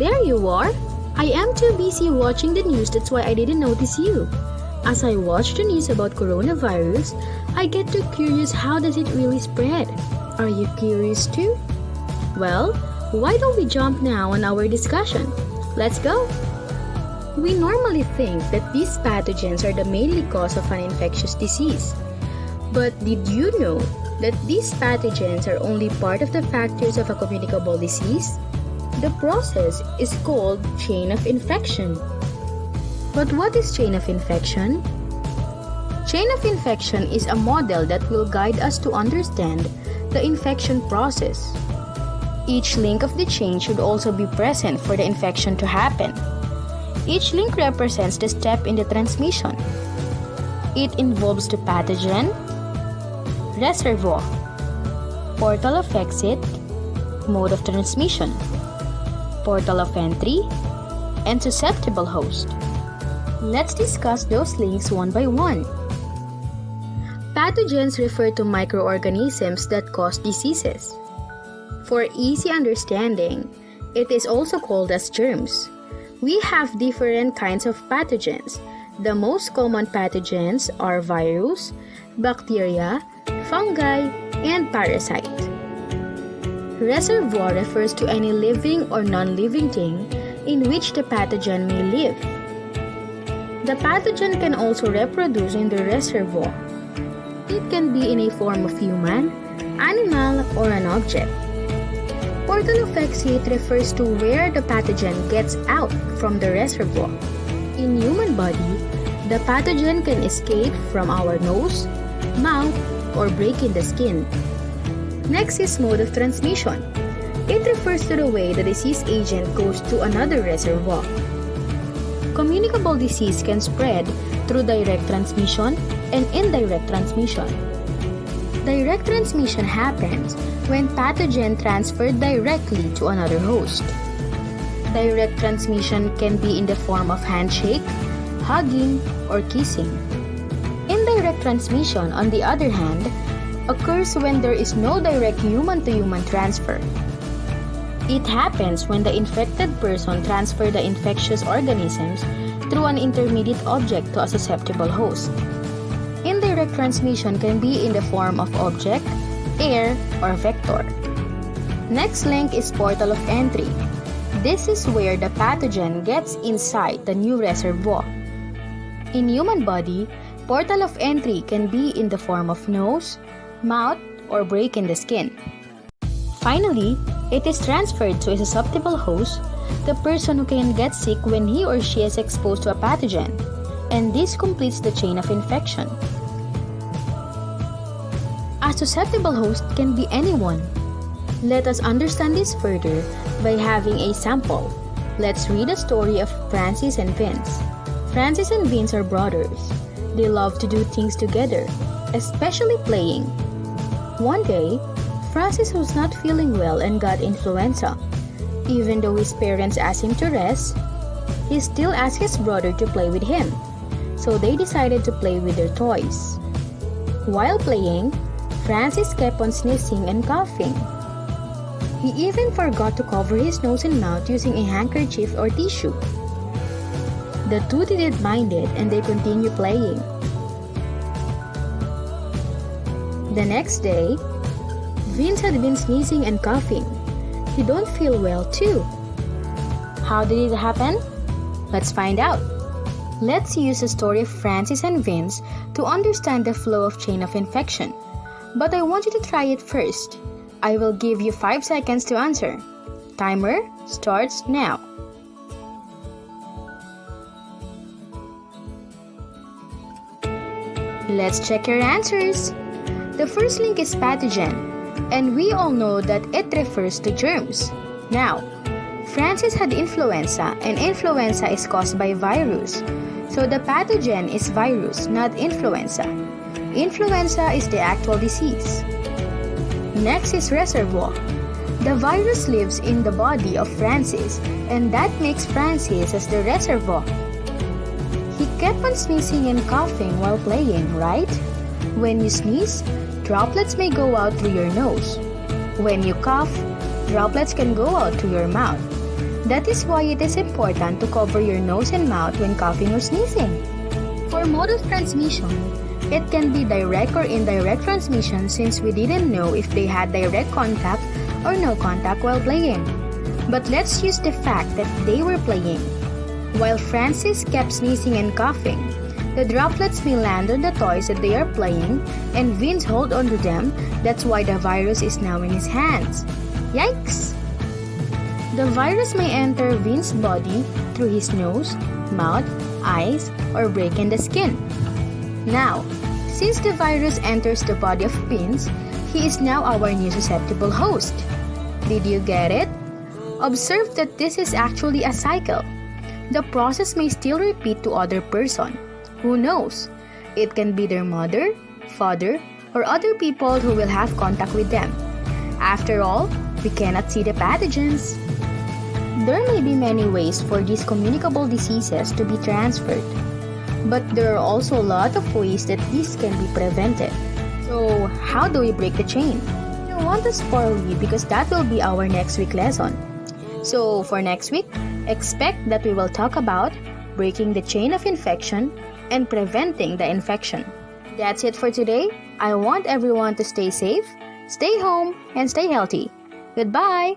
There you are! I am too busy watching the news, that's why I didn't notice you. As I watch the news about coronavirus, I get too curious, how does it really spread? Are you curious too? Well, why don't we jump now on our discussion? Let's go! We normally think that these pathogens are the mainly cause of an infectious disease. But did you know that these pathogens are only part of the factors of a communicable disease? The process is called chain of infection. But what is chain of infection? Chain of infection is a model that will guide us to understand the infection process. Each link of the chain should also be present for the infection to happen. Each link represents the step in the transmission. It involves the pathogen, reservoir, portal of exit, mode of transmission, portal of entry, and susceptible host. Let's discuss those links one by one. Pathogens refer to microorganisms that cause diseases. For easy understanding, it is also called as germs. We have different kinds of pathogens. The most common pathogens are virus, bacteria, fungi, and parasite. Reservoir refers to any living or non-living thing in which the pathogen may live. The pathogen can also reproduce in the reservoir. It can be in a form of human, animal, or an object. Portal of exit refers to where the pathogen gets out from the reservoir. In human body, the pathogen can escape from our nose, mouth, or break in the skin. Next is mode of transmission. It refers to the way the disease agent goes to another reservoir. Communicable disease can spread through direct transmission and indirect transmission. Direct transmission happens when pathogen transferred directly to another host. Direct transmission can be in the form of handshake, hugging, or kissing. Indirect transmission, on the other hand, occurs when there is no direct human-to-human transfer. It happens when the infected person transfers the infectious organisms through an intermediate object to a susceptible host. Indirect transmission can be in the form of object, air, or vector. Next link is portal of entry. This is where the pathogen gets inside the new reservoir. In human body, portal of entry can be in the form of nose, mouth, or break in the skin. Finally, it is transferred to a susceptible host, the person who can get sick when he or she is exposed to a pathogen, and this completes the chain of infection. A susceptible host can be anyone. Let us understand this further by having a sample. Let's read a story of Francis and Vince. Francis and Vince are brothers. They love to do things together, especially playing. One day, Francis was not feeling well and got influenza. Even though his parents asked him to rest, he still asked his brother to play with him. So they decided to play with their toys. While playing, Francis kept on sneezing and coughing. He even forgot to cover his nose and mouth using a handkerchief or tissue. The two didn't mind it and they continued playing. The next day, Vince had been sneezing and coughing. He don't feel well too. How did it happen? Let's find out. Let's use the story of Francis and Vince to understand the flow of chain of infection. But I want you to try it first. I will give you 5 seconds to answer. Timer starts now. Let's check your answers. The first link is pathogen, and we all know that it refers to germs. Now, Francis had influenza, and influenza is caused by virus. So the pathogen is virus, not influenza. Influenza is the actual disease. Next is reservoir. The virus lives in the body of Francis, and that makes Francis as the reservoir. He kept on sneezing and coughing while playing, right? When you sneeze, droplets may go out through your nose. When you cough, droplets can go out through your mouth. That is why it is important to cover your nose and mouth when coughing or sneezing. For mode of transmission, it can be direct or indirect transmission since we didn't know if they had direct contact or no contact while playing. But let's use the fact that they were playing. While Francis kept sneezing and coughing, the droplets may land on the toys that they are playing and Vince hold onto them. That's why the virus is now in his hands. Yikes! The virus may enter Vince's body through his nose, mouth, eyes, or break in the skin. Now, since the virus enters the body of Vince, he is now our new susceptible host. Did you get it? Observe that this is actually a cycle. The process may still repeat to other person. Who knows? It can be their mother, father, or other people who will have contact with them. After all, we cannot see the pathogens. There may be many ways for these communicable diseases to be transferred, but there are also a lot of ways that these can be prevented. So, how do we break the chain? I don't want to spoil you because that will be our next week lesson. So, for next week, expect that we will talk about breaking the chain of infection and preventing the infection. That's it for today. I want everyone to stay safe, stay home, and stay healthy. Goodbye!